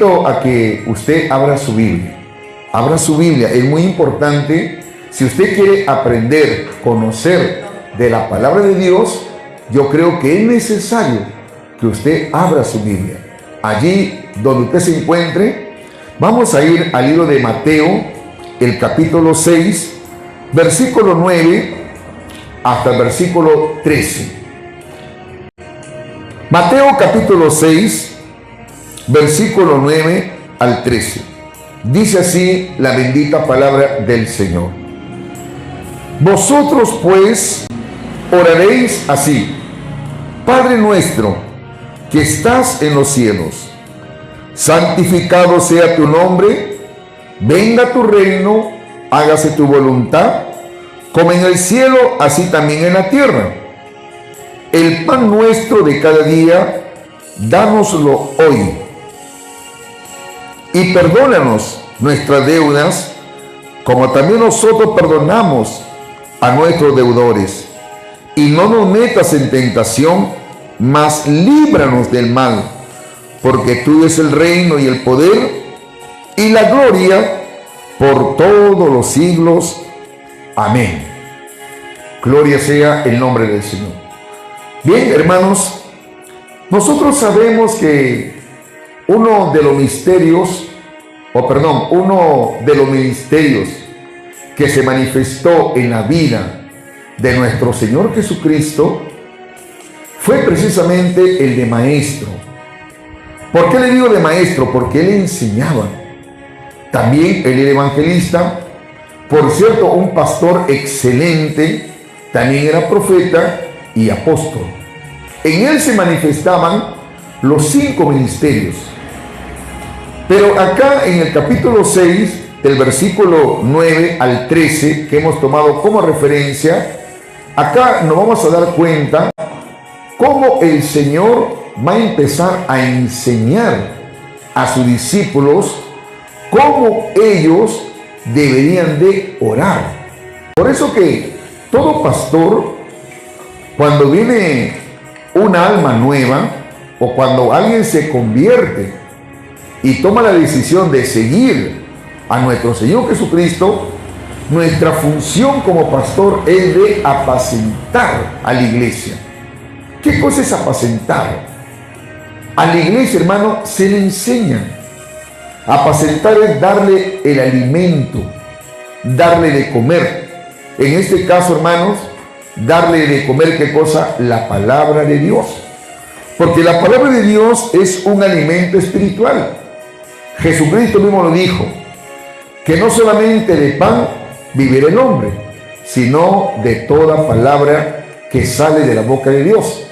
A que usted abra su Biblia. Abra su Biblia. Es muy importante. Si usted quiere aprender, conocer de la palabra de Dios, yo creo que es necesario que usted abra su Biblia. Allí donde usted se encuentre, vamos a ir al libro de Mateo, el capítulo 6, versículo 9 hasta el versículo 13. Mateo capítulo 6, versículo 9 al 13. Dice así la bendita palabra del Señor. Vosotros pues oraréis así: Padre nuestro que estás en los cielos, santificado sea tu nombre, venga tu reino, hágase tu voluntad, como en el cielo, así también en la tierra. El pan nuestro de cada día, dánoslo hoy. Y perdónanos nuestras deudas, como también nosotros perdonamos a nuestros deudores. Y no nos metas en tentación, mas líbranos del mal, porque tuyo es el reino y el poder y la gloria por todos los siglos. Amén. Gloria sea el nombre del Señor. Bien, hermanos, nosotros sabemos que uno de los ministerios que se manifestó en la vida de nuestro Señor Jesucristo fue precisamente el de maestro. ¿Por qué le digo de maestro? Porque él enseñaba. También él era evangelista. Por cierto, un pastor excelente. También era profeta y apóstol. En él se manifestaban los 5 ministerios. Pero acá en el capítulo 6, del versículo 9 al 13, que hemos tomado como referencia, acá nos vamos a dar cuenta cómo el Señor va a empezar a enseñar a sus discípulos cómo ellos deberían de orar. Por eso que todo pastor, cuando viene una alma nueva o cuando alguien se convierte y toma la decisión de seguir a nuestro Señor Jesucristo, nuestra función como pastor es de apacentar a la iglesia. ¿Qué cosa es apacentar? A la iglesia, hermano, se le enseña. Apacentar es darle el alimento, darle de comer. En este caso, hermanos, darle de comer, ¿qué cosa? La palabra de Dios. Porque la palabra de Dios es un alimento espiritual. Jesucristo mismo lo dijo, que no solamente de pan vivirá el hombre, sino de toda palabra que sale de la boca de Dios.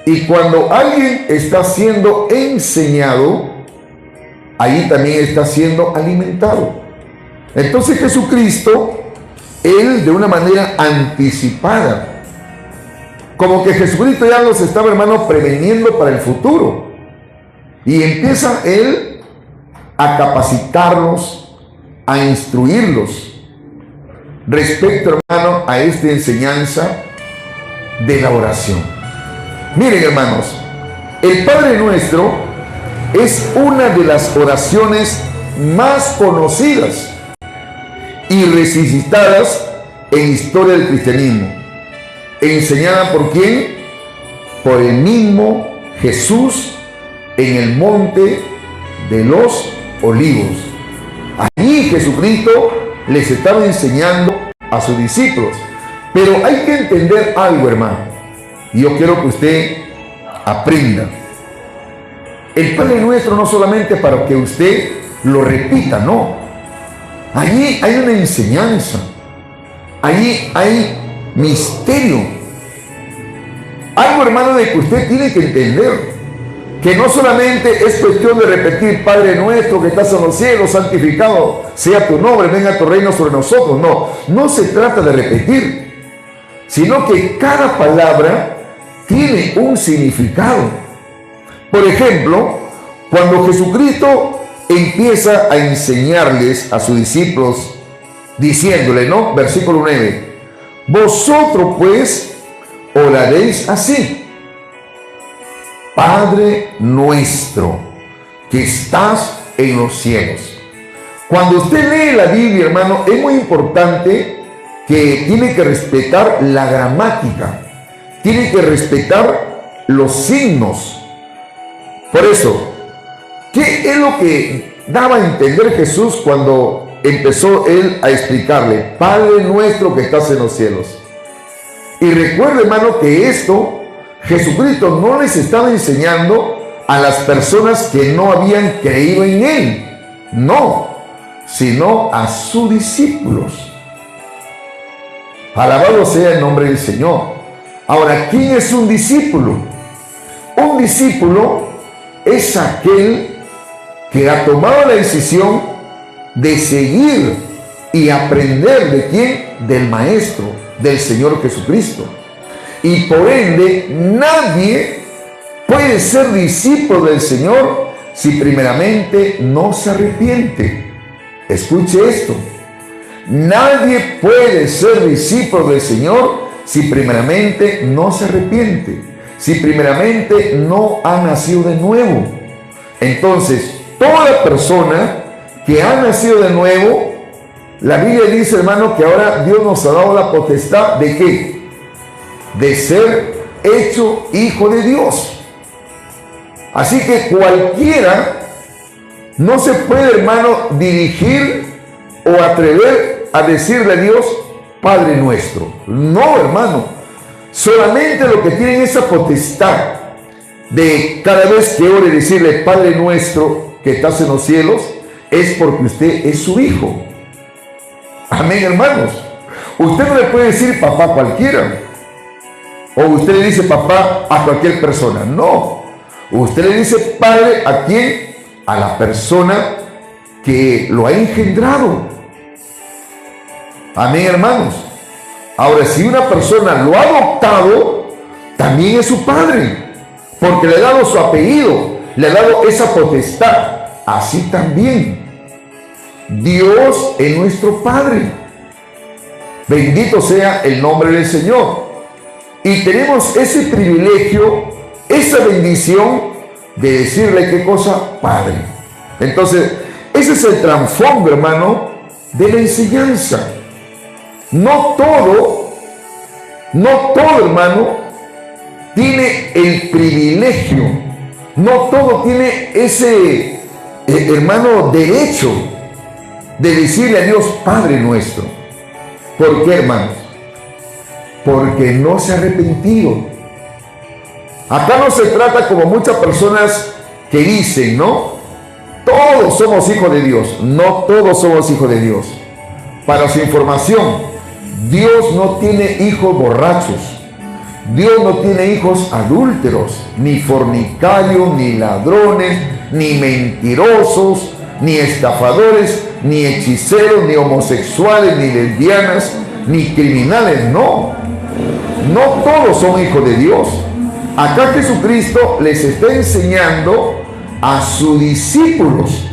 Y cuando alguien está siendo enseñado, ahí también está siendo alimentado. Entonces Jesucristo, él de una manera anticipada, como que Jesucristo ya los estaba, hermano, preveniendo para el futuro. Y empieza él a capacitarlos, a instruirlos respecto, hermano, a esta enseñanza de la oración. Miren, hermanos, el Padre Nuestro es una de las oraciones más conocidas y resucitadas en historia del cristianismo. ¿Enseñada por quién? Por el mismo Jesús en el monte de los Olivos. Allí Jesucristo les estaba enseñando a sus discípulos. Pero hay que entender algo, hermano, y yo quiero que usted aprenda. El Padre Nuestro no solamente para que usted lo repita, no. Allí hay una enseñanza, allí hay misterio. Algo, hermano, de que usted tiene que entender. Que no solamente es cuestión de repetir: Padre nuestro que estás en los cielos, santificado sea tu nombre, venga tu reino sobre nosotros. No, no se trata de repetir, sino que cada palabra tiene un significado. Por ejemplo, cuando Jesucristo empieza a enseñarles a sus discípulos, diciéndole, ¿no? Versículo 9: vosotros pues oraréis así: Padre nuestro que estás en los cielos. Cuando usted lee la Biblia, hermano, es muy importante que tiene que respetar la gramática, tiene que respetar los signos. Por eso, ¿qué es lo que daba a entender Jesús cuando empezó él a explicarle? Padre nuestro que estás en los cielos. Y recuerda, hermano, que esto Jesucristo no les estaba enseñando a las personas que no habían creído en él, no, sino a sus discípulos. Alabado sea el nombre del Señor. Ahora, ¿quién es un discípulo? Un discípulo es aquel que ha tomado la decisión de seguir y aprender ¿de quién? Del Maestro, del Señor Jesucristo. Y por ende, nadie puede ser discípulo del Señor si primeramente no se arrepiente. Escuche esto. Nadie puede ser discípulo del Señor si primeramente no se arrepiente, si primeramente no ha nacido de nuevo. Entonces, toda persona que ha nacido de nuevo, la Biblia dice, hermano, que ahora Dios nos ha dado la potestad ¿de qué? De ser hecho hijo de Dios. Así que cualquiera no se puede, hermano, dirigir o atrever a decirle a Dios, Padre nuestro. No, hermano. Solamente lo que tienen esa potestad de cada vez que ore decirle, Padre nuestro que estás en los cielos, es porque usted es su hijo. Amén, hermanos. Usted no le puede decir papá a cualquiera. O usted le dice papá a cualquier persona. No. Usted le dice padre ¿a quién? A la persona que lo ha engendrado. Amén, hermanos. Ahora, si una persona lo ha adoptado, también es su padre, porque le ha dado su apellido, le ha dado esa potestad. Así también, Dios es nuestro Padre. Bendito sea el nombre del Señor. Y tenemos ese privilegio, esa bendición de decirle qué cosa, Padre. Entonces, ese es el trasfondo, hermano, de la enseñanza. No todo, hermano, tiene el privilegio, no todo tiene ese, hermano, derecho de decirle a Dios, Padre nuestro. ¿Por qué, hermanos? Porque no se ha arrepentido. Acá no se trata como muchas personas que dicen, ¿no? Todos somos hijos de Dios. No todos somos hijos de Dios. Para su información, Dios no tiene hijos borrachos. Dios no tiene hijos adúlteros, ni fornicarios, ni ladrones, ni mentirosos, ni estafadores, ni hechiceros, ni homosexuales, ni lesbianas, ni criminales. No, no todos son hijos de Dios. Acá Jesucristo les está enseñando a sus discípulos.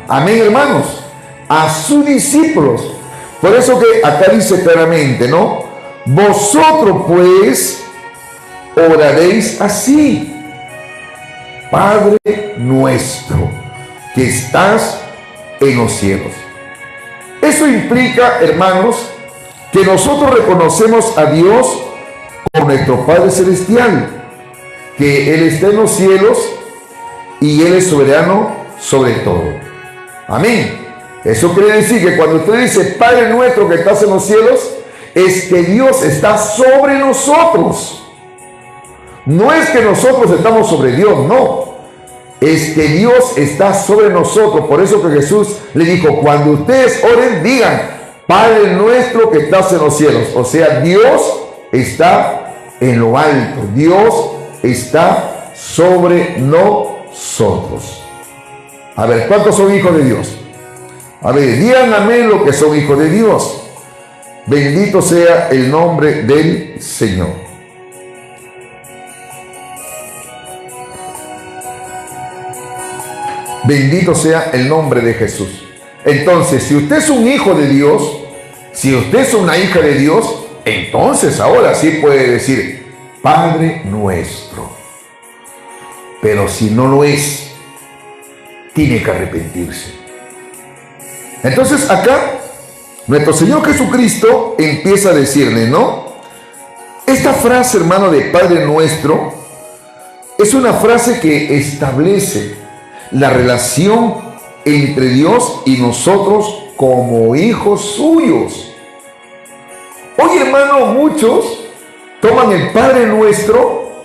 Amén, hermanos. A sus discípulos. Por eso que acá dice claramente, ¿no? Vosotros pues oraréis así: Padre nuestro que estás en los cielos. Eso implica, hermanos, que nosotros reconocemos a Dios como nuestro Padre Celestial, que Él está en los cielos y Él es soberano sobre todo. Amén. Eso quiere decir que cuando usted dice Padre nuestro que estás en los cielos, es que Dios está sobre nosotros. No es que nosotros estamos sobre Dios, no. Es que Dios está sobre nosotros. Por eso que Jesús le dijo, cuando ustedes oren, digan, Padre nuestro que estás en los cielos. O sea, Dios está en lo alto. Dios está sobre nosotros. A ver, ¿cuántos son hijos de Dios? A ver, digan amén lo que son hijos de Dios. Bendito sea el nombre del Señor. Bendito sea el nombre de Jesús. Entonces, si usted es un hijo de Dios, si usted es una hija de Dios, entonces ahora sí puede decir Padre nuestro. Pero si no lo es, tiene que arrepentirse. Entonces acá, nuestro Señor Jesucristo empieza a decirle, ¿no? Esta frase, hermano, de Padre Nuestro, es una frase que establece la relación entre Dios y nosotros como hijos suyos. Hoy, hermano, muchos toman el Padre Nuestro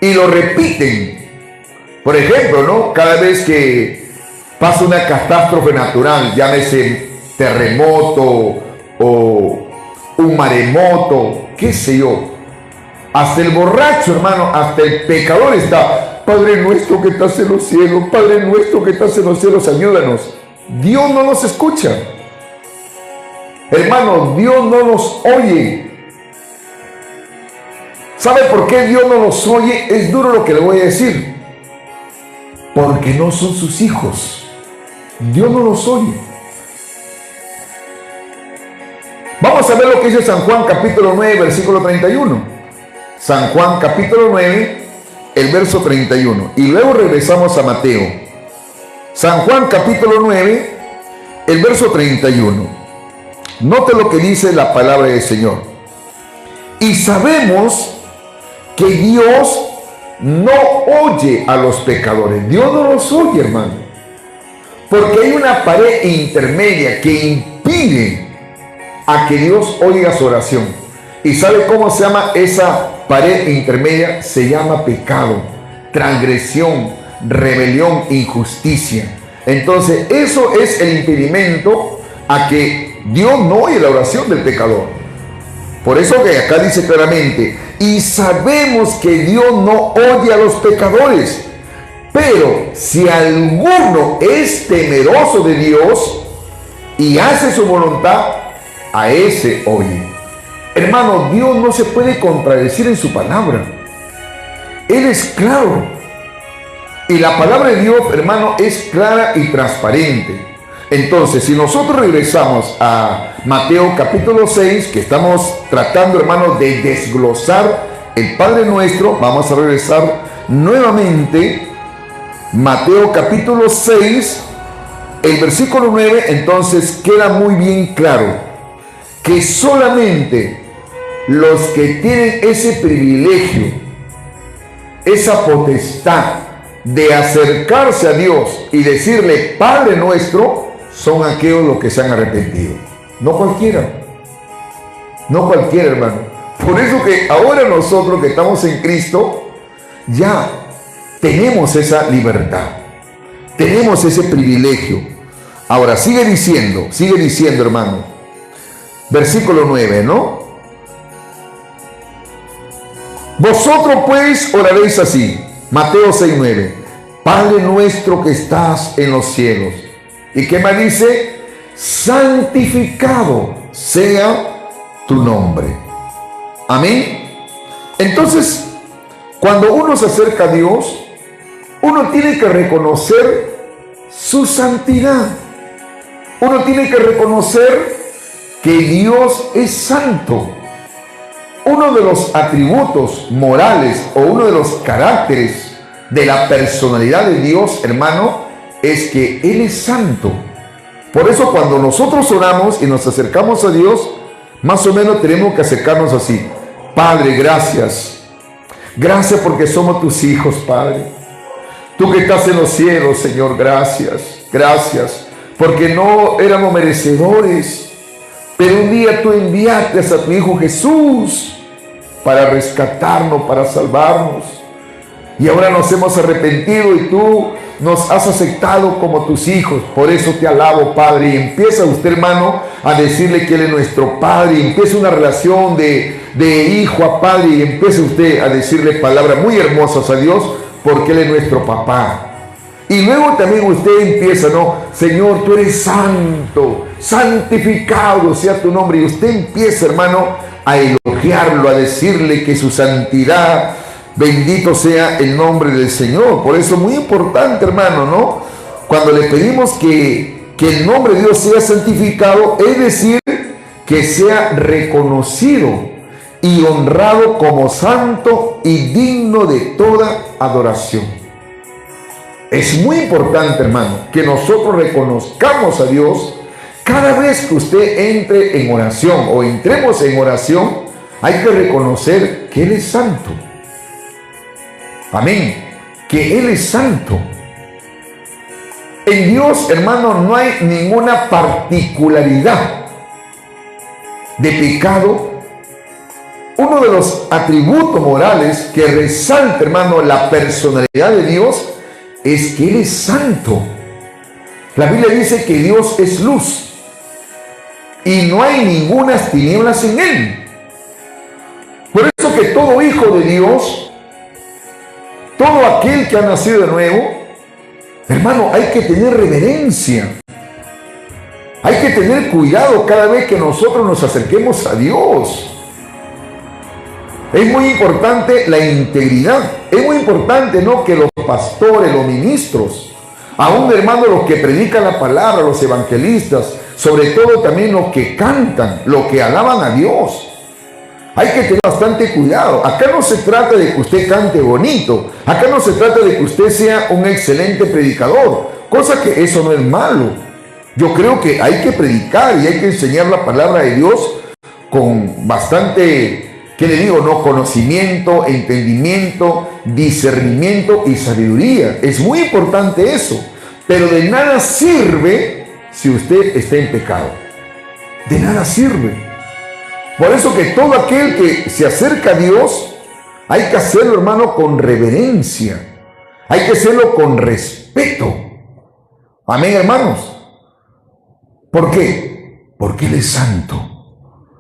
y lo repiten. Por ejemplo, ¿no? Cada vez que pasa una catástrofe natural, llámese terremoto o un maremoto, qué sé yo, hasta el borracho, hermano, hasta el pecador está: Padre nuestro que estás en los cielos, Padre nuestro que estás en los cielos, ayúdanos. Dios no nos escucha. Hermano, Dios no nos oye. ¿Sabe por qué Dios no nos oye? Es duro lo que le voy a decir. Porque no son sus hijos. Dios no los oye. Vamos a ver lo que dice San Juan capítulo 9, versículo 31. San Juan capítulo 9, el verso 31. Y luego regresamos a Mateo. San Juan capítulo 9, el verso 31. Note lo que dice la palabra del Señor. Y sabemos que Dios no oye a los pecadores. Dios no los oye, hermano. Porque hay una pared intermedia que impide a que Dios oiga su oración. ¿Y sabe cómo se llama esa pared intermedia? Se llama pecado, transgresión, rebelión, injusticia. Entonces, eso es el impedimento a que Dios no oye la oración del pecador. Por eso que acá dice claramente: y sabemos que Dios no oye a los pecadores, pero si alguno es temeroso de Dios y hace su voluntad, a ese oye. Hermano, Dios no se puede contradecir en su palabra. Él es claro. Y la palabra de Dios, hermano, es clara y transparente. Entonces, si nosotros regresamos a Mateo capítulo 6, que estamos tratando, hermano, de desglosar el Padre Nuestro, vamos a regresar nuevamente. Mateo capítulo 6, el versículo 9, entonces queda muy bien claro que solamente los que tienen ese privilegio, esa potestad de acercarse a Dios y decirle Padre Nuestro, son aquellos los que se han arrepentido. No cualquiera. No cualquiera, hermano. Por eso que ahora nosotros que estamos en Cristo, ya tenemos esa libertad. Tenemos ese privilegio. Ahora, sigue diciendo, hermano. Versículo 9, ¿no? Vosotros pues oraréis así. Mateo 6:9. Padre nuestro que estás en los cielos. ¿Y qué más dice? Santificado sea tu nombre. Amén. Entonces, cuando uno se acerca a Dios, uno tiene que reconocer su santidad. Uno tiene que reconocer que Dios es santo. Uno de los atributos morales o uno de los caracteres de la personalidad de Dios, hermano, es que Él es santo. Por eso cuando nosotros oramos y nos acercamos a Dios, más o menos tenemos que acercarnos así: Padre, gracias. Gracias porque somos tus hijos, Padre. Tú que estás en los cielos, Señor, gracias. Gracias porque no éramos merecedores, pero un día tú enviaste a tu Hijo Jesús para rescatarnos, para salvarnos. Y ahora nos hemos arrepentido y tú nos has aceptado como tus hijos. Por eso te alabo, Padre. Y empieza usted, hermano, a decirle que Él es nuestro Padre. Y empieza una relación de hijo a Padre. Y empieza usted a decirle palabras muy hermosas a Dios, porque Él es nuestro papá. Y luego también usted empieza, ¿no? Señor, tú eres santo, santificado sea tu nombre. Y usted empieza, hermano, a elogiarlo, a decirle que su santidad, bendito sea el nombre del Señor. Por eso es muy importante, hermano, ¿no? Cuando le pedimos que el nombre de Dios sea santificado, es decir, que sea reconocido y honrado como santo y digno de toda adoración. Es muy importante, hermano, que nosotros reconozcamos a Dios cada vez que usted entre en oración o entremos en oración. Hay que reconocer que Él es santo. Amén. Que Él es santo. En Dios, hermano, no hay ninguna particularidad de pecado. Uno de los atributos morales que resalta, hermano, la personalidad de Dios es que Él es santo. La Biblia dice que Dios es luz y no hay ninguna tinieblas en Él. Por eso que todo hijo de Dios, todo aquel que ha nacido de nuevo, hermano, hay que tener reverencia. Hay que tener cuidado cada vez que nosotros nos acerquemos a Dios. Es muy importante la integridad. Es muy importante, ¿no?, que los pastores, los ministros, aún, hermano, los que predican la palabra, los evangelistas, sobre todo también los que cantan, los que alaban a Dios, hay que tener bastante cuidado. Acá no se trata de que usted cante bonito. Acá no se trata de que usted sea un excelente predicador. Cosa que eso no es malo. Yo creo que hay que predicar y hay que enseñar la palabra de Dios con bastante, ¿qué le digo? No, conocimiento, entendimiento, discernimiento y sabiduría. Es muy importante eso. Pero de nada sirve si usted está en pecado. De nada sirve. Por eso que todo aquel que se acerca a Dios, hay que hacerlo, hermano, con reverencia. Hay que hacerlo con respeto. Amén, hermanos. ¿Por qué? Porque Él es santo.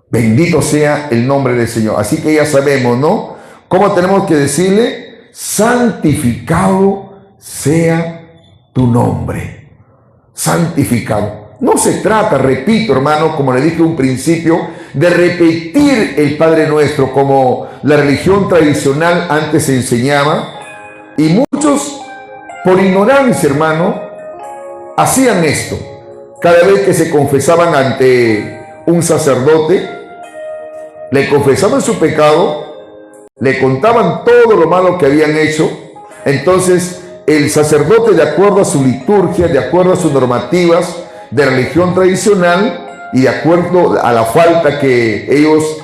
Bendito sea el nombre del Señor. Así que ya sabemos, ¿no?, cómo tenemos que decirle: santificado sea tu nombre. Santificado. No se trata, repito, hermano, como le dije en un principio, de repetir el Padre Nuestro como la religión tradicional antes enseñaba. Y muchos, por ignorancia, hermano, hacían esto. Cada vez que se confesaban ante un sacerdote, le confesaban su pecado, le contaban todo lo malo que habían hecho. Entonces, el sacerdote, de acuerdo a su liturgia, de acuerdo a sus normativas de religión tradicional y de acuerdo a la falta que ellos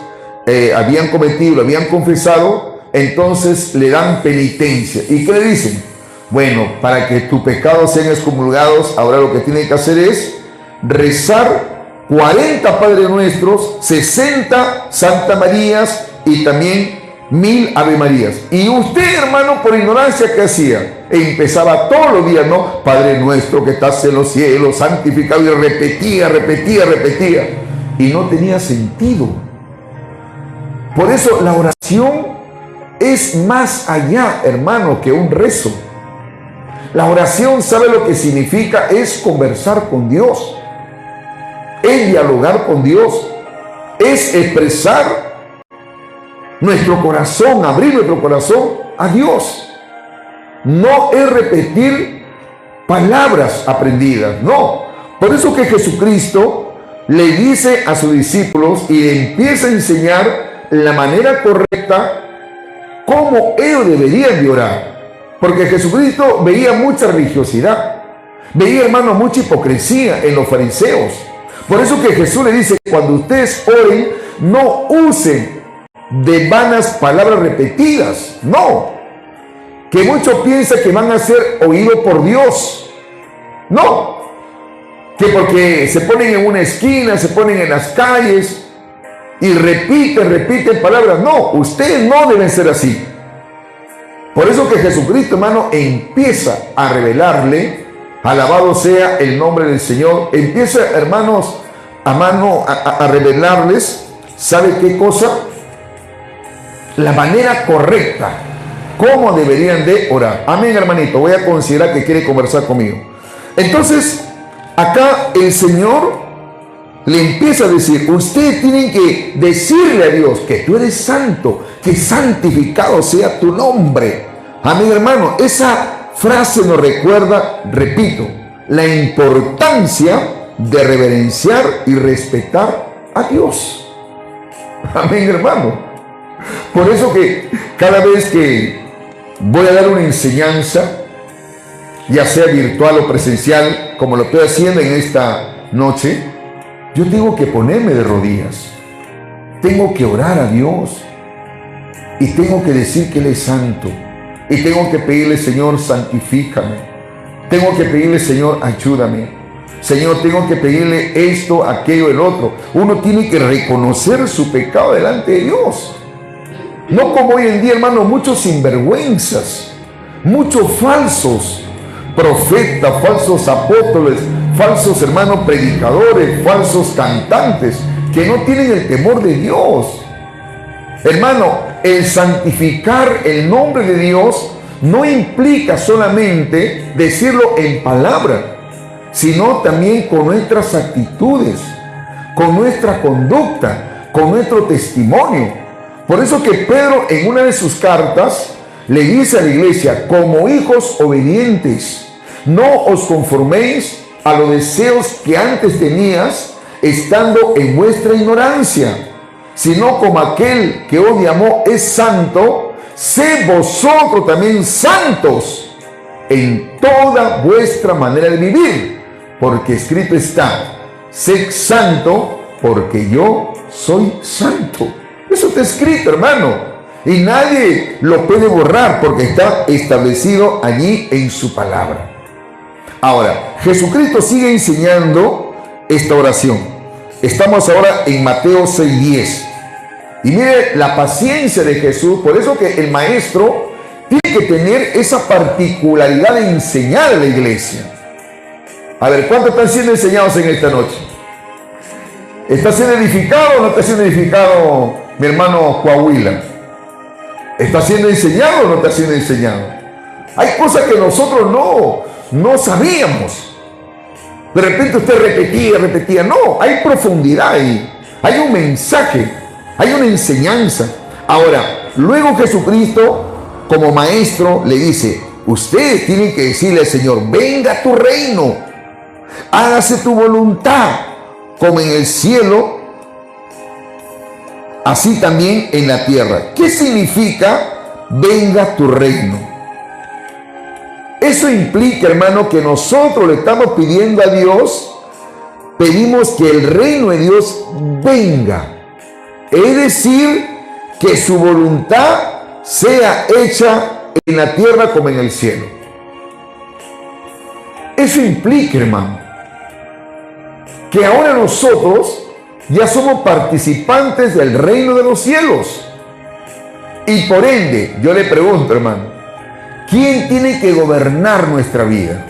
habían cometido, lo habían confesado, entonces le dan penitencia. ¿Y qué le dicen? Bueno, para que tus pecados sean excomulgados, ahora lo que tiene que hacer es rezar 40 Padres Nuestros, 60 Santa Marías y también 1000 Ave Marías. Y usted, hermano, por ignorancia, ¿qué hacía? Empezaba todos los días, ¿no? Padre nuestro que estás en los cielos, santificado, y repetía. Y no tenía sentido. Por eso la oración es más allá, hermano, que un rezo. La oración, ¿sabe lo que significa? Es conversar con Dios. Es dialogar con Dios. Es expresar nuestro corazón, abrir nuestro corazón a Dios. No es repetir palabras aprendidas, no. Por eso que Jesucristo le dice a sus discípulos y le empieza a enseñar la manera correcta cómo ellos deberían de orar. Porque Jesucristo veía mucha religiosidad, veía, hermano, mucha hipocresía en los fariseos. Por eso que Jesús le dice: cuando ustedes oren, no usen de vanas palabras repetidas, no. Que muchos piensan que van a ser oídos por Dios. No. Que porque se ponen en una esquina, se ponen en las calles y repiten palabras. No, ustedes no deben ser así. Por eso que Jesucristo, hermano, empieza a revelarle, alabado sea el nombre del Señor, empieza, hermanos, a revelarles, ¿sabe qué cosa? La manera correcta, cómo deberían de orar. Amén, hermanito. Voy a considerar que quiere conversar conmigo. Entonces, acá el Señor le empieza a decir: ustedes tienen que decirle a Dios que tú eres santo, que santificado sea tu nombre. Amén, hermano. Esa frase nos recuerda, repito, la importancia de reverenciar y respetar a Dios. Amén, hermano. Por eso que cada vez que voy a dar una enseñanza, ya sea virtual o presencial, como lo estoy haciendo en esta noche, yo tengo que ponerme de rodillas. Tengo que orar a Dios. Y tengo que decir que Él es santo. Y tengo que pedirle, Señor, santifícame. Tengo que pedirle, Señor, ayúdame. Señor, tengo que pedirle esto, aquello, el otro. Uno tiene que reconocer su pecado delante de Dios. No como hoy en día, hermano, muchos sinvergüenzas, muchos falsos profetas, falsos apóstoles, falsos hermanos predicadores, falsos cantantes, que no tienen el temor de Dios. Hermano, el santificar el nombre de Dios no implica solamente decirlo en palabra, sino también con nuestras actitudes, con nuestra conducta, con nuestro testimonio. Por eso que Pedro en una de sus cartas le dice a la iglesia: como hijos obedientes, no os conforméis a los deseos que antes tenías estando en vuestra ignorancia, sino como aquel que os llamó es santo, sed vosotros también santos en toda vuestra manera de vivir, porque escrito está: sed santo porque yo soy santo. Eso está escrito, hermano. Y nadie lo puede borrar porque está establecido allí en su palabra. Ahora, Jesucristo sigue enseñando esta oración. Estamos ahora en Mateo 6:10. Y mire la paciencia de Jesús. Por eso que el maestro tiene que tener esa particularidad de enseñar a la iglesia. A ver, ¿cuántos están siendo enseñados en esta noche? ¿Está siendo edificado o no está siendo edificado mi hermano Coahuila? ¿Está siendo enseñado o no está siendo enseñado? Hay cosas que nosotros no sabíamos. De repente usted repetía. No, hay profundidad ahí. Hay un mensaje, hay una enseñanza. Ahora, luego Jesucristo, como maestro, le dice: ustedes tienen que decirle al Señor: venga tu reino, hágase tu voluntad, como en el cielo, así también en la tierra. ¿Qué significa venga tu reino? Eso implica, hermano, que nosotros le estamos pidiendo a Dios, pedimos que el reino de Dios venga. Es decir, que su voluntad sea hecha en la tierra como en el cielo. Eso implica, hermano, que ahora nosotros ya somos participantes del reino de los cielos. Y por ende, yo le pregunto, hermano, ¿quién tiene que gobernar nuestra vida?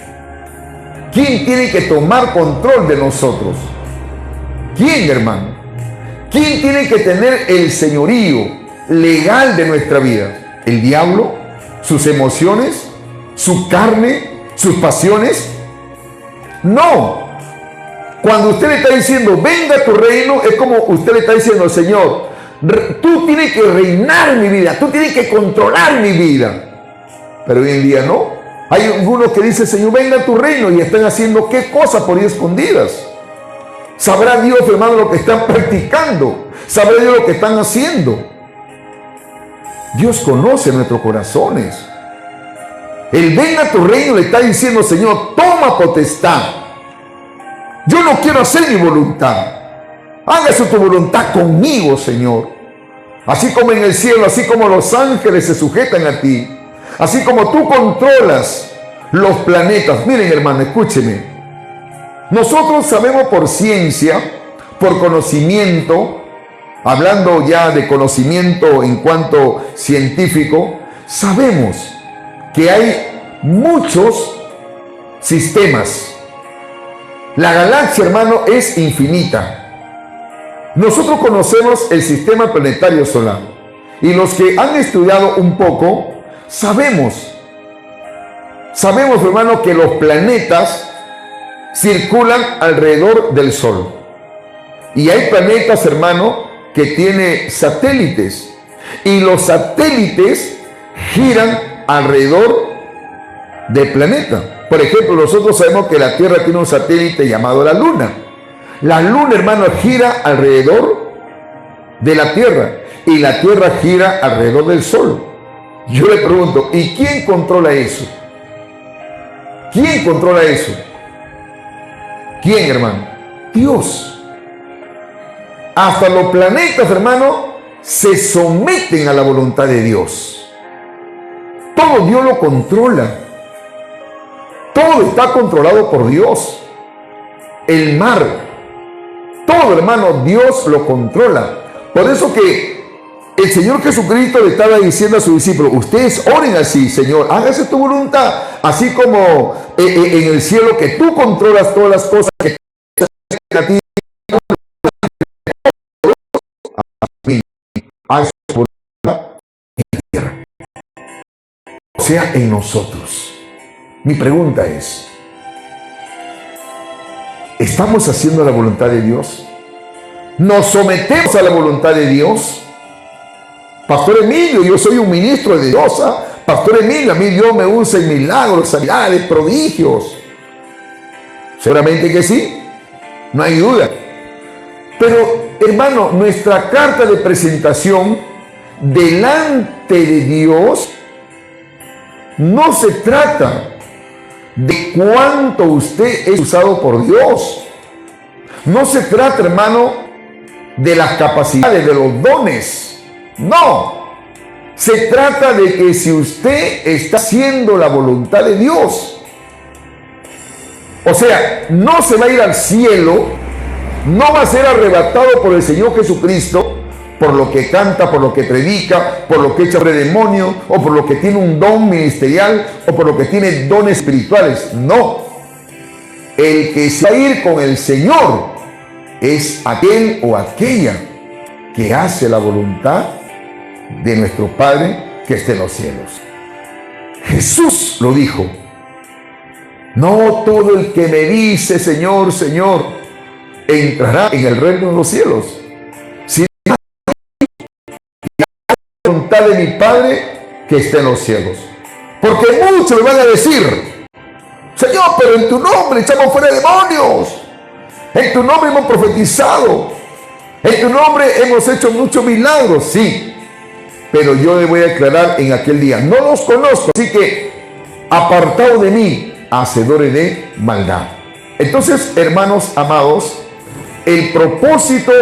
¿Quién tiene que tomar control de nosotros? ¿Quién, hermano? ¿Quién tiene que tener el señorío legal de nuestra vida? ¿El diablo? ¿Sus emociones? ¿Su carne? ¿Sus pasiones? No. Cuando usted le está diciendo venga tu reino, es como usted le está diciendo: Señor, tú tienes que reinar mi vida, tú tienes que controlar mi vida. Pero hoy en día no. Hay algunos que dicen: Señor, venga tu reino, y están haciendo qué cosas por ahí escondidas. Sabrá Dios, hermano, lo que están practicando. Sabrá Dios lo que están haciendo. Dios conoce nuestros corazones. El venga tu reino le está diciendo: Señor, toma potestad. Yo no quiero hacer mi voluntad. Hágase tu voluntad conmigo, Señor. Así como en el cielo, así como los ángeles se sujetan a ti, así como tú controlas los planetas. Miren, hermano, escúcheme. Nosotros sabemos por ciencia, por conocimiento, hablando ya de conocimiento en cuanto científico, sabemos que hay muchos sistemas. La galaxia, hermano, es infinita. Nosotros conocemos el sistema planetario solar. Y los que han estudiado un poco, sabemos, hermano, que los planetas circulan alrededor del Sol. Y hay planetas, hermano, que tienen satélites. Y los satélites giran alrededor del planeta. Por ejemplo, nosotros sabemos que la Tierra tiene un satélite llamado la Luna. La Luna, hermano, gira alrededor de la Tierra. Y la Tierra gira alrededor del Sol. Yo le pregunto, ¿y quién controla eso? ¿Quién controla eso? ¿Quién, hermano? Dios. Hasta los planetas, hermano, se someten a la voluntad de Dios. Todo Dios lo controla. Todo está controlado por Dios. El mar, todo, hermano, Dios lo controla. Por eso que el Señor Jesucristo le estaba diciendo a sus discípulos: ustedes oren así, Señor, hágase tu voluntad, así como en el cielo, que tú controlas todas las cosas que te a ti. Haz su voluntad en la tierra, o sea, en nosotros. Mi pregunta es: ¿estamos haciendo la voluntad de Dios? ¿Nos sometemos a la voluntad de Dios? Pastor Emilio, yo soy un ministro de Dios. Pastor Emilio, a mí Dios me usa en milagros, sanidades, prodigios. Seguramente que sí, no hay duda. Pero, hermano, nuestra carta de presentación delante de Dios no se trata de cuánto usted es usado por Dios. No se trata, hermano, de las capacidades, de los dones. No. Se trata de que si usted está haciendo la voluntad de Dios, o sea, no se va a ir al cielo, no va a ser arrebatado por el Señor Jesucristo por lo que canta, por lo que predica, por lo que echa fuera demonios, o por lo que tiene un don ministerial, o por lo que tiene dones espirituales. No. El que se va a ir con el Señor es aquel o aquella que hace la voluntad de nuestro Padre que está en los cielos. Jesús lo dijo: no todo el que me dice Señor, Señor, entrará en el reino de los cielos, sino la voluntad de mi Padre que está en los cielos. Porque muchos me van a decir: Señor, pero en tu nombre echamos fuera demonios, en tu nombre hemos profetizado, en tu nombre hemos hecho muchos milagros. Sí, pero yo le voy a declarar en aquel día: no los conozco, así que apartado de mí, hacedores de maldad. Entonces, hermanos amados, el propósito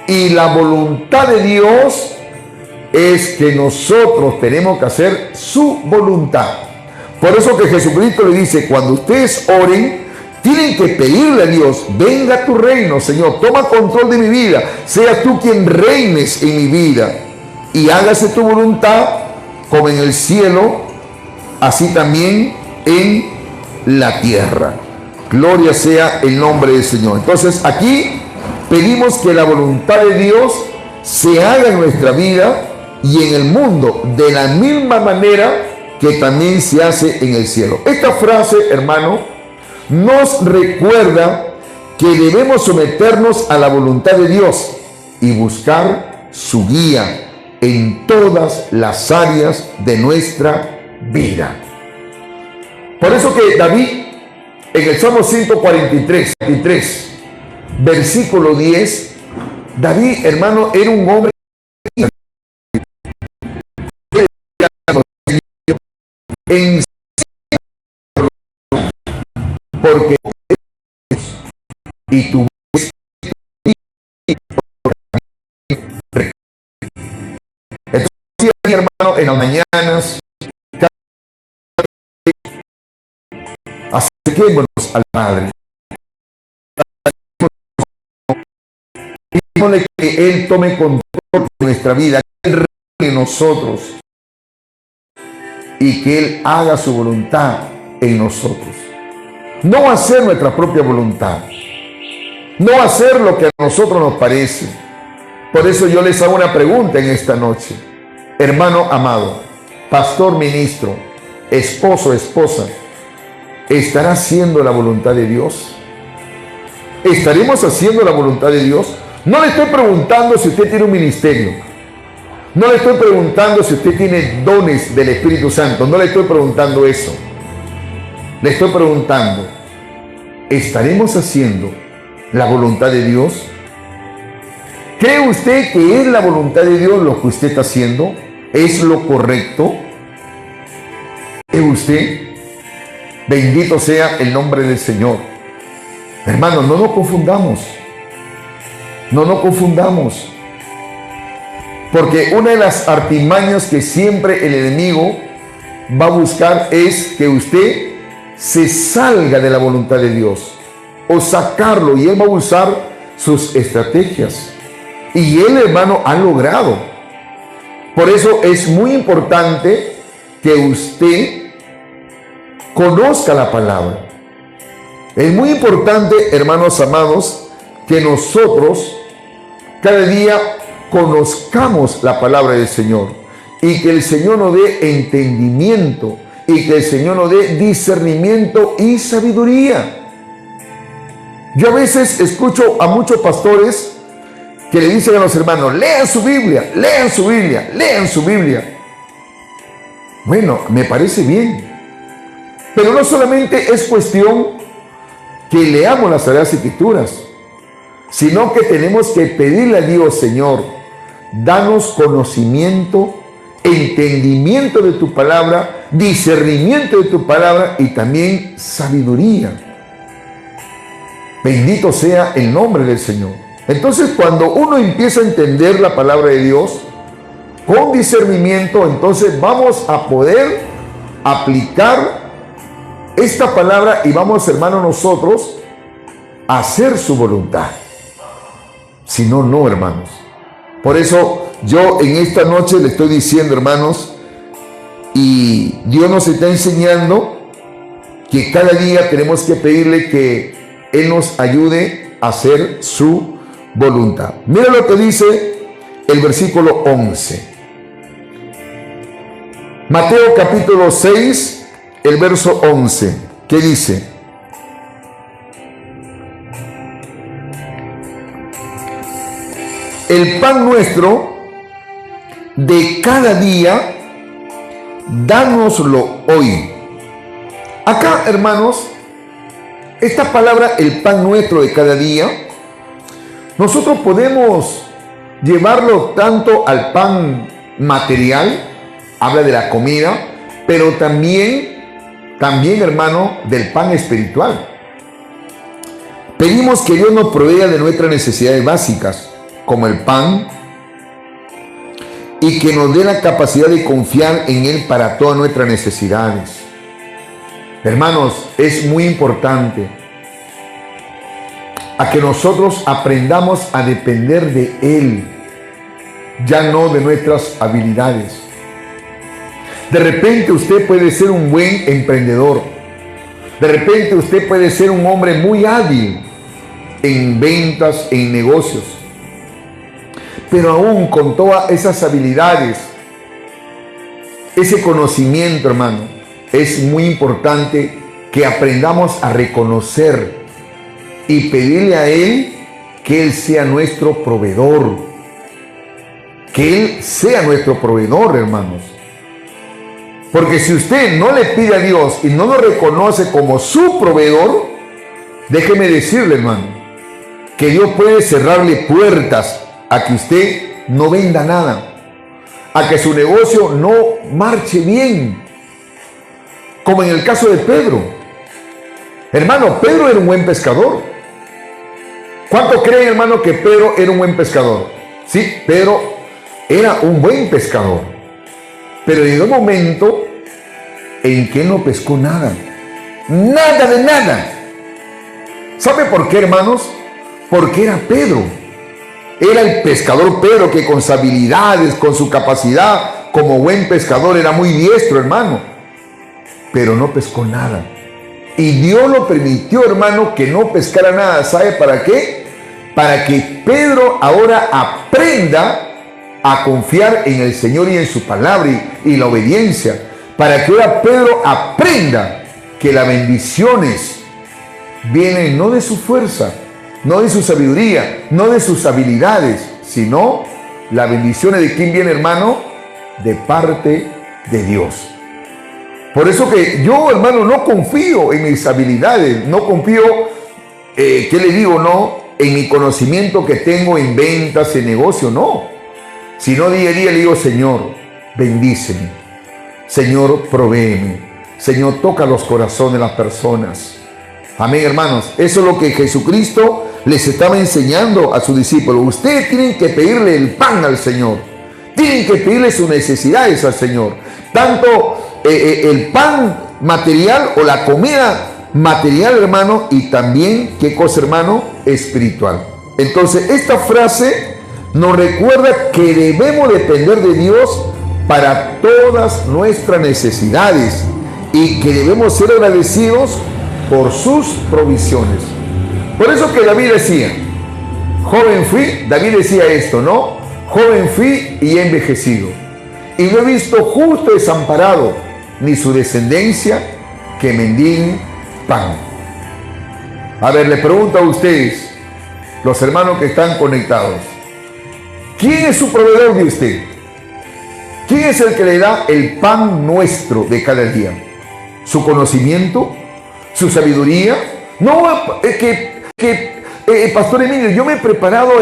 y la voluntad de Dios es que nosotros tenemos que hacer su voluntad. Por eso que Jesucristo le dice: cuando ustedes oren, tienen que pedirle a Dios: venga tu reino, Señor, toma control de mi vida, sea tú quien reines en mi vida, y hágase tu voluntad como en el cielo, así también en la tierra. Gloria sea el nombre del Señor. Entonces aquí pedimos que la voluntad de Dios se haga en nuestra vida y en el mundo de la misma manera que también se hace en el cielo. Esta frase, hermano, nos recuerda que debemos someternos a la voluntad de Dios y buscar su guía en todas las áreas de nuestra vida. Por eso que David, en el Salmo 143, versículo 10, David, hermano, era un hombre en porque y tu entonces, hermano, en las mañanas acerquémonos al Padre, dímosle que Él tome control de nuestra vida, que Él reine en nosotros y que Él haga su voluntad en nosotros. No hacer nuestra propia voluntad, no hacer lo que a nosotros nos parece. Por eso yo les hago una pregunta en esta noche. Hermano amado, pastor, ministro, esposo, esposa, ¿estará haciendo la voluntad de Dios? ¿Estaremos haciendo la voluntad de Dios? No le estoy preguntando si usted tiene un ministerio. No le estoy preguntando si usted tiene dones del Espíritu Santo. No le estoy preguntando eso. Le estoy preguntando: ¿estaremos haciendo la voluntad de Dios? ¿Cree usted que es la voluntad de Dios lo que usted está haciendo? ¿Es lo correcto? ¿Es usted? Bendito sea el nombre del Señor. Hermanos, no nos confundamos. No nos confundamos. Porque una de las artimañas que siempre el enemigo va a buscar es que usted se salga de la voluntad de Dios o sacarlo, y él va a usar sus estrategias. Y él, hermano, ha logrado. Por eso es muy importante que usted conozca la palabra. Es muy importante, hermanos amados, que nosotros cada día conozcamos la palabra del Señor y que el Señor nos dé entendimiento y que el Señor nos dé discernimiento y sabiduría. Yo a veces escucho a muchos pastores que le dicen a los hermanos: lean su Biblia, lean su Biblia, lean su Biblia. Bueno, me parece bien, pero no solamente es cuestión que leamos las Sagradas Escrituras, sino que tenemos que pedirle a Dios: Señor, danos conocimiento, entendimiento de tu palabra, discernimiento de tu palabra y también sabiduría. Bendito sea el nombre del Señor. Entonces, cuando uno empieza a entender la palabra de Dios con discernimiento, entonces vamos a poder aplicar esta palabra y vamos, hermanos, nosotros a hacer su voluntad. Si no, no, hermanos. Por eso yo en esta noche le estoy diciendo, hermanos, y Dios nos está enseñando que cada día tenemos que pedirle que Él nos ayude a hacer su voluntad. Mira lo que dice el versículo 11. Mateo capítulo 6, el verso 11. ¿Qué dice? El pan nuestro de cada día, dánoslo hoy. Acá, hermanos, esta palabra, el pan nuestro de cada día, nosotros podemos llevarlo tanto al pan material, habla de la comida, pero también, hermano, del pan espiritual. Pedimos que Dios nos provea de nuestras necesidades básicas, como el pan, y que nos dé la capacidad de confiar en Él para todas nuestras necesidades. Hermanos, es muy importante a que nosotros aprendamos a depender de Él, ya no de nuestras habilidades. De repente usted puede ser un buen emprendedor. De repente usted puede ser un hombre muy hábil en ventas, en negocios. Pero aún con todas esas habilidades, ese conocimiento, hermano, es muy importante que aprendamos a reconocer y pedirle a Él que Él sea nuestro proveedor. Que Él sea nuestro proveedor, hermanos. Porque si usted no le pide a Dios y no lo reconoce como su proveedor, déjeme decirle, hermano, que Dios puede cerrarle puertas a que usted no venda nada, a que su negocio no marche bien, como en el caso de Pedro. Hermano, Pedro era un buen pescador. ¿Cuánto creen, hermano, que Pedro era un buen pescador? Sí, Pedro era un buen pescador, pero llegó un momento en que no pescó nada, nada de nada. ¿Sabe por qué, hermanos? Porque era Pedro. Era el pescador Pedro, que con sus habilidades, con su capacidad como buen pescador, era muy diestro, hermano. Pero no pescó nada. Y Dios lo permitió, hermano, que no pescara nada. ¿Sabe para qué? Para que Pedro ahora aprenda a confiar en el Señor y en su palabra y la obediencia. Para que ahora Pedro aprenda que las bendiciones vienen no de su fuerza, no de su sabiduría, no de sus habilidades, sino la bendición de quién viene, hermano, de parte de Dios. Por eso que yo, hermano, no confío en mis habilidades, no confío, ¿qué le digo? No, en mi conocimiento que tengo en ventas, en negocio, no. Sino día a día le digo: Señor, bendíceme. Señor, provéeme. Señor, toca los corazones de las personas. Amén, hermanos. Eso es lo que Jesucristo les estaba enseñando a sus discípulos. Ustedes tienen que pedirle el pan al Señor. Tienen que pedirle sus necesidades al Señor. Tanto el pan material o la comida material, hermano, y también, ¿qué cosa, hermano? Espiritual. Entonces, esta frase nos recuerda que debemos depender de Dios para todas nuestras necesidades y que debemos ser agradecidos por sus provisiones. Por eso que David decía, joven fui, David decía esto, ¿no? Joven fui y he envejecido, y no he visto justo desamparado, ni su descendencia que mendigue pan. A ver, le pregunto a ustedes, los hermanos que están conectados, ¿quién es su proveedor de usted? ¿Quién es el que le da el pan nuestro de cada día? ¿Su conocimiento? ¿Su sabiduría? No, Pastor Emilio, yo me he preparado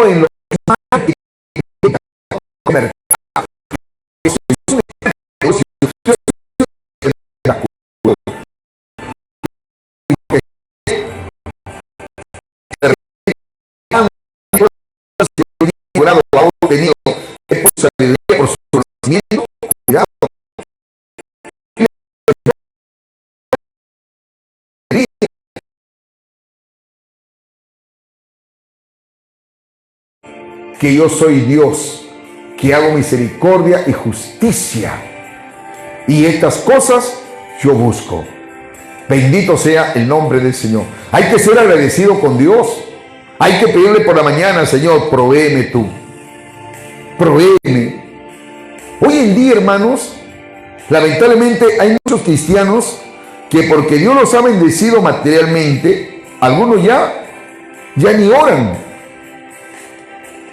en lo que ha obtenido por sabiduría, por su conocimiento. Cuidado. Que yo soy Dios, que hago misericordia y justicia, y estas cosas yo busco. Bendito sea el nombre del Señor. Hay que ser agradecido con Dios. Hay que pedirle por la mañana, Señor, provéeme tú, provéeme. Hoy en día, hermanos, lamentablemente hay muchos cristianos que porque Dios los ha bendecido materialmente, algunos ya ni oran.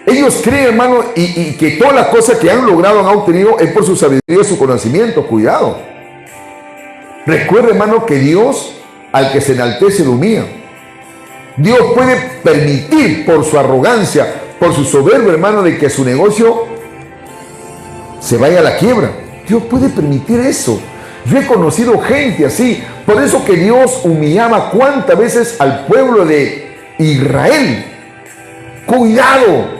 Ellos creen, hermano, y que todas las cosas que han logrado, han obtenido, es por su sabiduría y su conocimiento. Cuidado. Recuerda, hermano, que Dios, al que se enaltece, lo humilla. Dios puede permitir por su arrogancia, por su soberbia, hermano, de que su negocio se vaya a la quiebra. Dios puede permitir eso. Yo he conocido gente así. Por eso que Dios humillaba cuántas veces al pueblo de Israel. Cuidado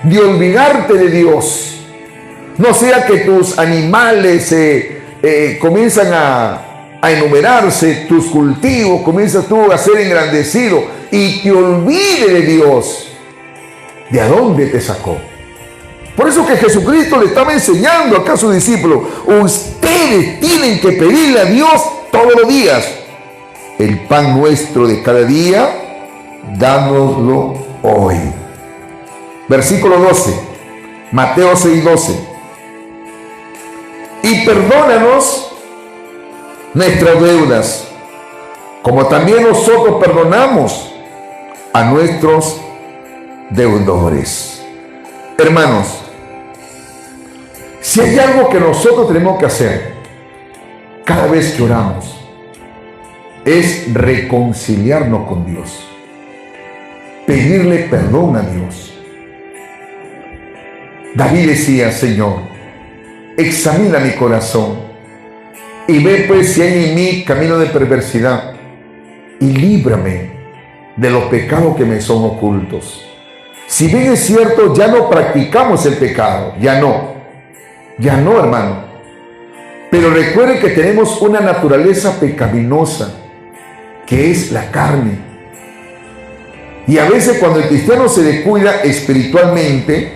de olvidarte de Dios. No sea que tus animales comienzan a enumerarse, tus cultivos, comienzas tú a ser engrandecido y te olvide de Dios. ¿De dónde te sacó? Por eso que Jesucristo le estaba enseñando acá a sus discípulos, ustedes tienen que pedirle a Dios todos los días, el pan nuestro de cada día, dánoslo hoy. Versículo 12, Mateo 6:12. Y perdónanos nuestras deudas, como también nosotros perdonamos a nuestros deudores. Hermanos, si hay algo que nosotros tenemos que hacer cada vez que oramos, es reconciliarnos con Dios, pedirle perdón a Dios. David decía, Señor, examina mi corazón y ve pues si hay en mí camino de perversidad y líbrame de los pecados que me son ocultos. Si bien es cierto, ya no practicamos el pecado, ya no, hermano. Pero recuerden que tenemos una naturaleza pecaminosa, que es la carne. Y a veces cuando el cristiano se descuida espiritualmente,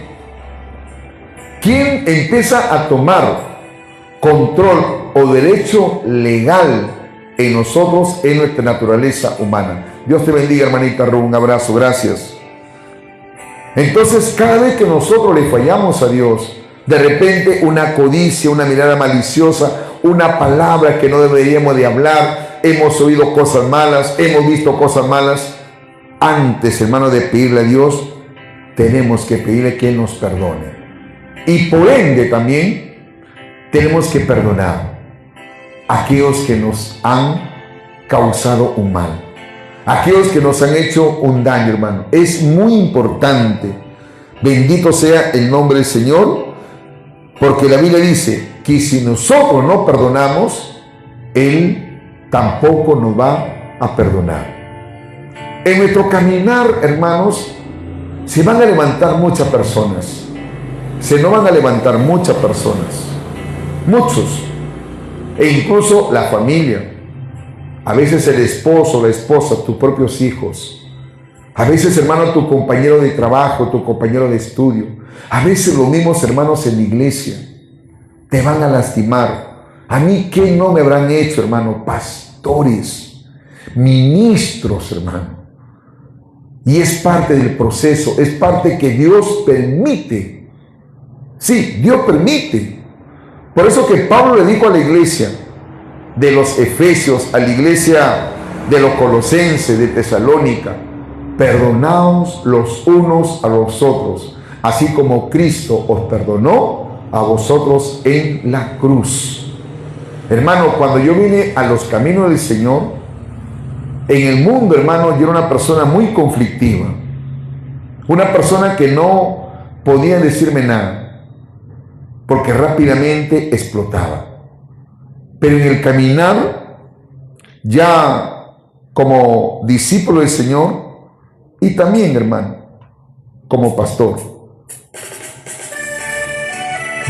¿quién empieza a tomar control o derecho legal en nosotros? Es nuestra naturaleza humana. Dios te bendiga, hermanita Ru, un abrazo, gracias. Entonces, cada vez que nosotros le fallamos a Dios, de repente una codicia, una mirada maliciosa, una palabra que no deberíamos de hablar, hemos oído cosas malas, hemos visto cosas malas, antes, hermano, de pedirle a Dios, tenemos que pedirle que Él nos perdone. Y por ende también tenemos que perdonar a aquellos que nos han causado un mal, a aquellos que nos han hecho un daño, hermano. Es muy importante. Bendito sea el nombre del Señor, porque la Biblia dice que si nosotros no perdonamos, Él tampoco nos va a perdonar. En nuestro caminar, hermanos, se van a levantar muchas personas. Se nos van a levantar muchas personas. Muchos. E incluso la familia. A veces el esposo, la esposa, tus propios hijos. A veces, hermano, tu compañero de trabajo, tu compañero de estudio. A veces los mismos hermanos en la iglesia te van a lastimar. A mí, ¿qué no me habrán hecho, hermano? Pastores, ministros, hermano. Y es parte del proceso, es parte que Dios permite. Sí, Dios permite. Por eso que Pablo le dijo a la iglesia de los Efesios, a la iglesia de los Colosenses, de Tesalónica: perdonaos los unos a los otros, así como Cristo os perdonó a vosotros en la cruz. Hermano, cuando yo vine a los caminos del Señor, en el mundo, hermano, yo era una persona muy conflictiva, una persona que no podía decirme nada, porque rápidamente explotaba. Pero en el caminar, ya como discípulo del Señor, y también, hermano, como pastor,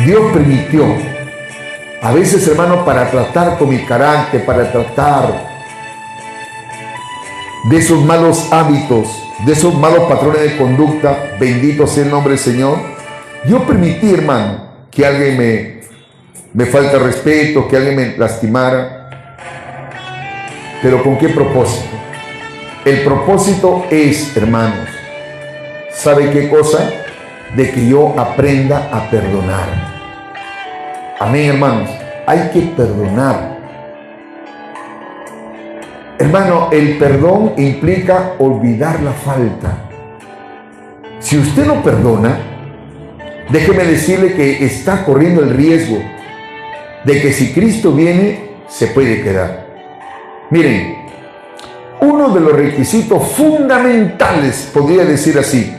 Dios permitió, a veces, hermano, para tratar con mi carácter, para tratar de esos malos hábitos, de esos malos patrones de conducta, bendito sea el nombre del Señor, yo permití, hermano, que alguien me falta respeto, que alguien me lastimara. ¿Pero con qué propósito? El propósito es, hermanos, ¿sabe qué cosa? De que yo aprenda a perdonar. Amén, hermanos. Hay que perdonar. Hermano, el perdón implica olvidar la falta. Si usted no perdona, déjeme decirle que está corriendo el riesgo de que si Cristo viene, se puede quedar. Miren, uno de los requisitos fundamentales, podría decir así,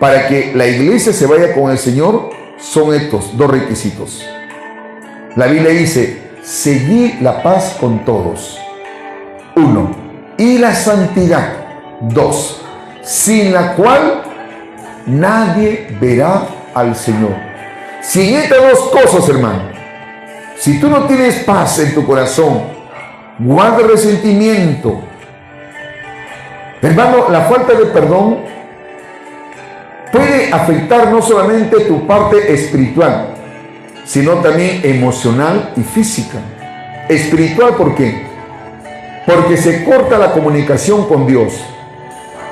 para que la iglesia se vaya con el Señor, son estos dos requisitos. La Biblia dice: seguid la paz con todos. 1. Y la santidad. 2. Sin la cual nadie verá al Señor. Sin estas dos cosas, hermano, si tú no tienes paz en tu corazón, guarda resentimiento, hermano, la falta de perdón puede afectar no solamente tu parte espiritual, sino también emocional y física. Espiritual, ¿por qué? Porque se corta la comunicación con Dios.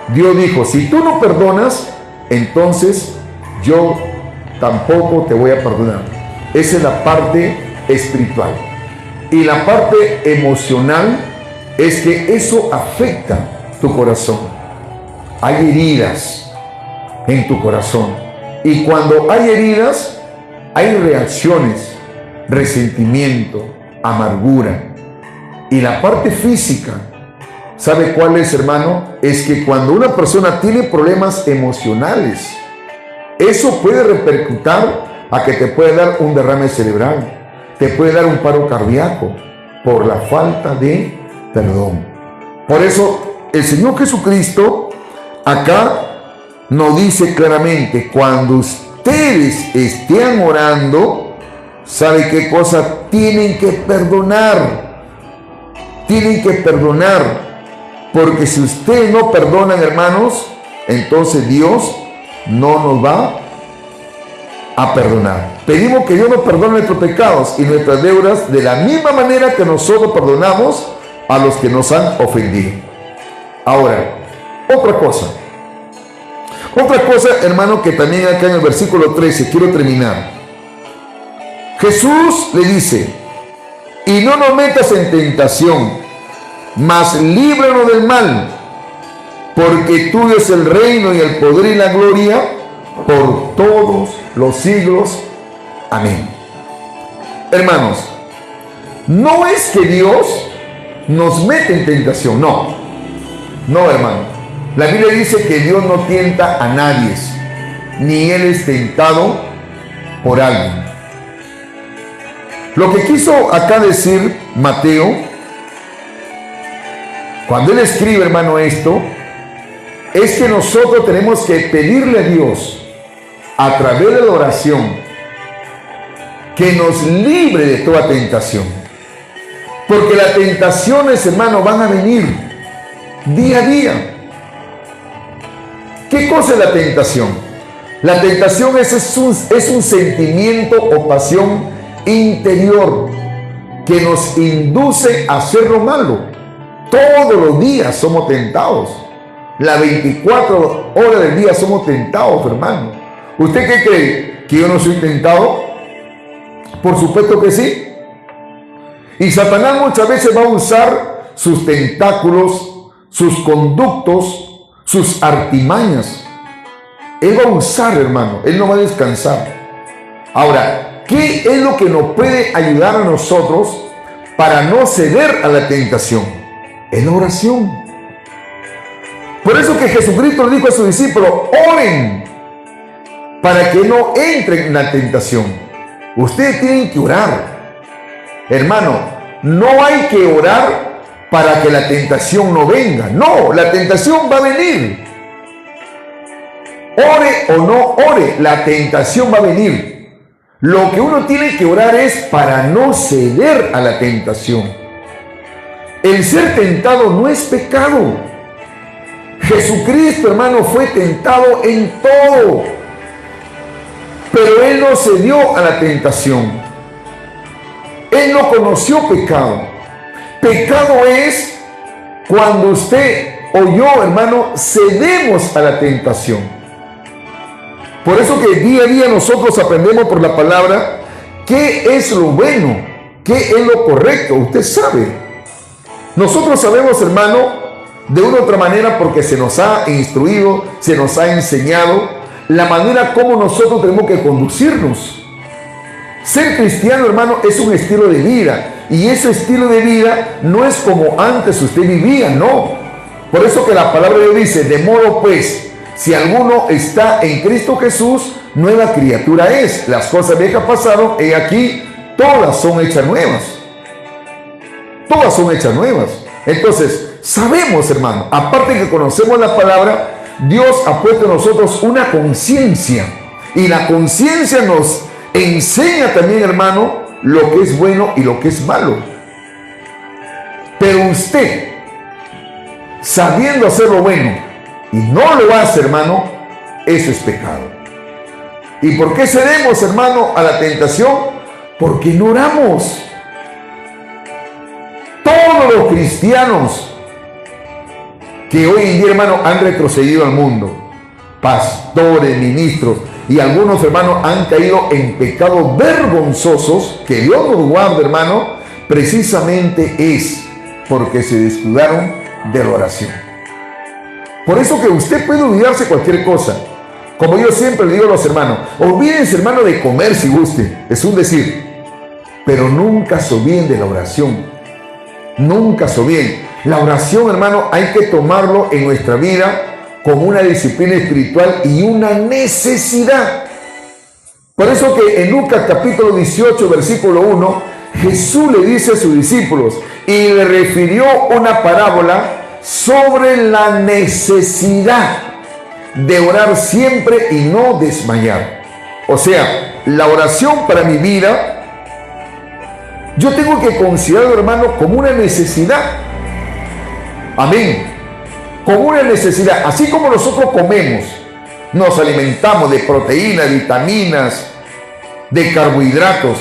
Dios dijo: si tú no perdonas, entonces yo tampoco te voy a perdonar. Esa es la parte espiritual. Y la parte emocional es que eso afecta tu corazón. Hay heridas en tu corazón. Y cuando hay heridas, hay reacciones, resentimiento, amargura. Y la parte física, ¿sabe cuál es, hermano? Es que cuando una persona tiene problemas emocionales, eso puede repercutir a que te puede dar un derrame cerebral, te puede dar un paro cardíaco por la falta de perdón. Por eso el Señor Jesucristo acá nos dice claramente: cuando ustedes estén orando, ¿sabe qué cosa? Tienen que perdonar. Tienen que perdonar, porque si ustedes no perdonan, hermanos, entonces Dios no nos va a perdonar. Pedimos que Dios nos perdone nuestros pecados y nuestras deudas de la misma manera que nosotros perdonamos a los que nos han ofendido. Ahora, otra cosa, hermano, que también acá en el versículo 13, quiero terminar. Jesús le dice: y no nos metas en tentación, mas líbranos del mal, porque tuyo es el reino y el poder y la gloria por todos los siglos. Amén. Hermanos, no es que Dios nos mete en tentación, no, hermano. La Biblia dice que Dios no tienta a nadie, ni Él es tentado por alguien. Lo que quiso acá decir Mateo, cuando él escribe, hermano, esto, es que nosotros tenemos que pedirle a Dios, a través de la oración, que nos libre de toda tentación. Porque las tentaciones, hermano, van a venir día a día. ¿Qué cosa es la tentación? La tentación es un sentimiento o pasión interior que nos induce a hacer lo malo. Todos los días somos tentados. Las 24 horas del día somos tentados, hermano. ¿Usted qué cree? ¿Que yo no soy tentado? Por supuesto que sí. Y Satanás muchas veces va a usar sus tentáculos, sus conductos, sus artimañas. Él va a usar, hermano. Él no va a descansar. Ahora, ¿qué es lo que nos puede ayudar a nosotros para no ceder a la tentación? Es la oración. Por eso que Jesucristo le dijo a sus discípulos: oren para que no entren en la tentación. Ustedes tienen que orar. Hermano, no hay que orar para que la tentación no venga. No, la tentación va a venir. Ore o no ore, la tentación va a venir. Lo que uno tiene que orar es para no ceder a la tentación. El ser tentado no es pecado. Jesucristo, hermano, fue tentado en todo, pero Él no cedió a la tentación. Él no conoció pecado. Pecado es cuando usted o yo, hermano, cedemos a la tentación. Por eso que día a día nosotros aprendemos por la palabra qué es lo bueno, qué es lo correcto. Usted sabe. Nosotros sabemos, hermano, de una u otra manera, porque se nos ha instruido, se nos ha enseñado la manera como nosotros tenemos que conducirnos. Ser cristiano, hermano, es un estilo de vida. Y ese estilo de vida no es como antes usted vivía, no. Por eso que la palabra de Dios dice: de modo pues, si alguno está en Cristo Jesús, nueva criatura es. Las cosas viejas pasaron, y aquí todas son hechas nuevas. Todas son hechas nuevas. Entonces, sabemos, hermano, aparte que conocemos la palabra, Dios ha puesto en nosotros una conciencia. Y la conciencia nos enseña también, hermano, lo que es bueno y lo que es malo. Pero usted, sabiendo hacer lo bueno y no lo hace, hermano, eso es pecado. ¿Y por qué cedemos, hermano, a la tentación? Porque no oramos. Todos los cristianos que hoy en día, hermano, han retrocedido al mundo, pastores, ministros, y algunos, hermanos, han caído en pecados vergonzosos, que Dios nos guarde, hermano, precisamente es porque se descuidaron de la oración. Por eso que usted puede olvidarse de cualquier cosa. Como yo siempre le digo a los hermanos, olvídense, hermano, de comer si guste, es un decir, pero nunca se olviden de la oración. Nunca se olviden. La oración, hermano, hay que tomarlo en nuestra vida como una disciplina espiritual y una necesidad. Por eso que en Lucas capítulo 18, versículo 1, Jesús le dice a sus discípulos y le refirió una parábola sobre la necesidad de orar siempre y no desmayar. O sea, la oración para mi vida, yo tengo que considerarlo, hermano, como una necesidad. Amén. Como una necesidad. Así como nosotros comemos, nos alimentamos de proteínas, vitaminas, de carbohidratos,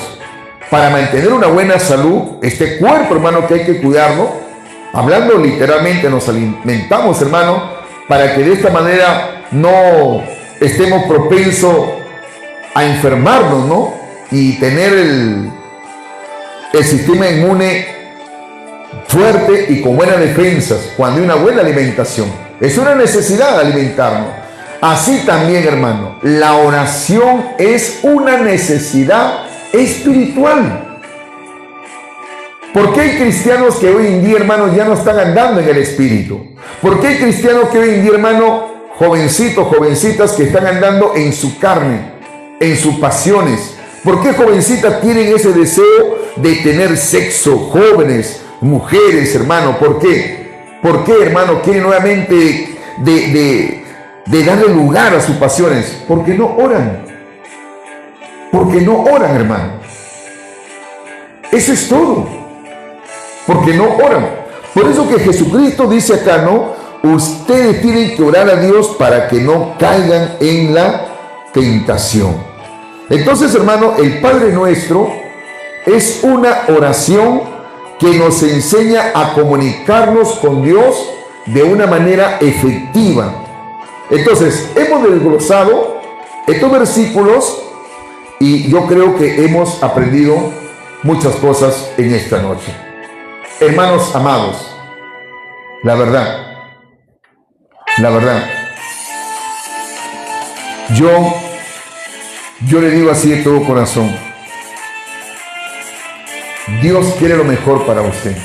para mantener una buena salud, este cuerpo, hermano, que hay que cuidarlo. Hablando literalmente, nos alimentamos, hermano, para que de esta manera no estemos propensos a enfermarnos, ¿no? Y tener el sistema inmune fuerte y con buenas defensas, cuando hay una buena alimentación. Es una necesidad alimentarnos. Así también, hermano, la oración es una necesidad espiritual. ¿Por qué hay cristianos que hoy en día, hermano, ya no están andando en el espíritu? ¿Por qué hay cristianos que hoy en día, hermano, jovencitos, jovencitas que están andando en su carne, en sus pasiones? ¿Por qué jovencitas tienen ese deseo de tener sexo, jóvenes, mujeres, hermano. ¿Por qué? ¿Por qué, hermano, quieren nuevamente de darle lugar a sus pasiones? Porque no oran. Porque no oran, hermano. Eso es todo. Porque no oran. Por eso que Jesucristo dice acá, ¿no? Ustedes tienen que orar a Dios para que no caigan en la tentación. Entonces, hermano, el Padre Nuestro es una oración que nos enseña a comunicarnos con Dios de una manera efectiva. Entonces, hemos desglosado estos versículos y yo creo que hemos aprendido muchas cosas en esta noche. Hermanos amados, la verdad, yo le digo así de todo corazón, Dios quiere lo mejor para usted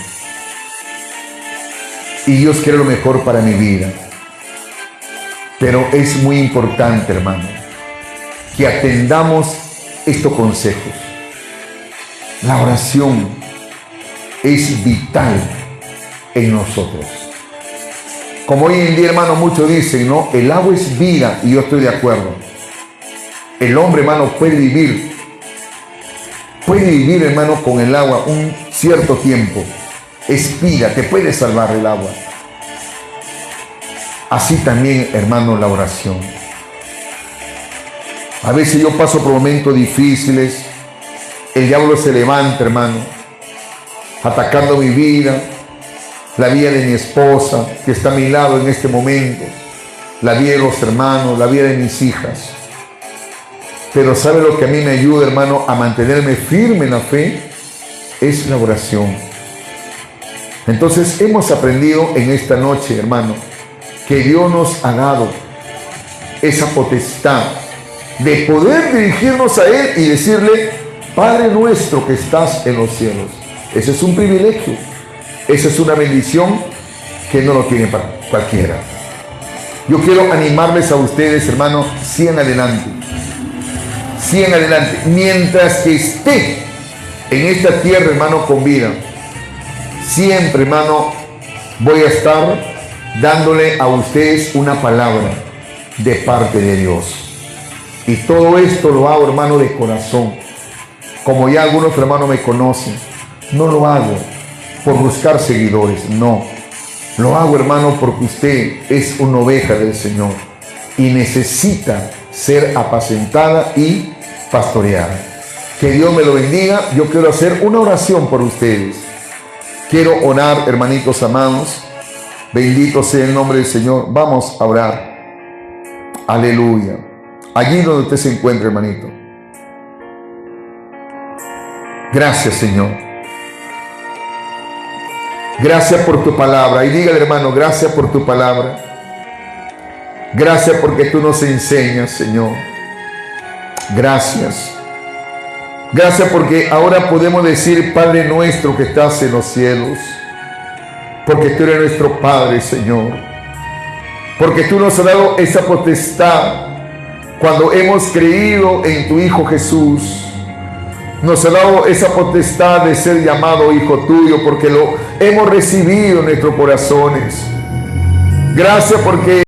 y Dios quiere lo mejor para mi vida, pero es muy importante, hermano, que atendamos estos consejos. La oración es vital en nosotros. Como hoy en día, hermano, muchos dicen, ¿no? El agua es vida, y yo estoy de acuerdo. El hombre, hermano, puede vivir, hermano, con el agua un cierto tiempo. Es vida, te puede salvar el agua. Así también, hermano, la oración. A veces yo paso por momentos difíciles, el diablo se levanta, hermano, atacando mi vida, la vida de mi esposa, que está a mi lado en este momento, la vida de los hermanos, la vida de mis hijas. Pero ¿sabe lo que a mí me ayuda, hermano, a mantenerme firme en la fe? Es la oración. Entonces hemos aprendido en esta noche, hermano, que Dios nos ha dado esa potestad de poder dirigirnos a Él y decirle, Padre nuestro que estás en los cielos. Ese es un privilegio. Esa es una bendición que no lo tiene para cualquiera. Yo quiero animarles a ustedes, hermano, sigan adelante. Sigan adelante. Mientras que esté en esta tierra, hermano, con vida, siempre, hermano, voy a estar dándole a ustedes una palabra de parte de Dios. Y todo esto lo hago, hermano, de corazón. Como ya algunos hermanos me conocen, no lo hago por buscar seguidores, no. Lo hago, hermano, porque usted es una oveja del Señor y necesita ser apacentada y pastoreada. Que Dios me lo bendiga. Yo quiero hacer una oración por ustedes. Quiero orar, hermanitos amados. Bendito sea el nombre del Señor. Vamos a orar. Aleluya. Allí donde usted se encuentra, hermanito. Gracias, Señor. Gracias por tu palabra. Y dígale, hermano, gracias por tu palabra. Gracias porque tú nos enseñas, Señor. Gracias. Gracias porque ahora podemos decir, Padre nuestro que estás en los cielos. Porque tú eres nuestro Padre, Señor. Porque tú nos has dado esa potestad cuando hemos creído en tu Hijo Jesús. Nos ha dado esa potestad de ser llamado hijo tuyo porque lo hemos recibido en nuestros corazones. Gracias porque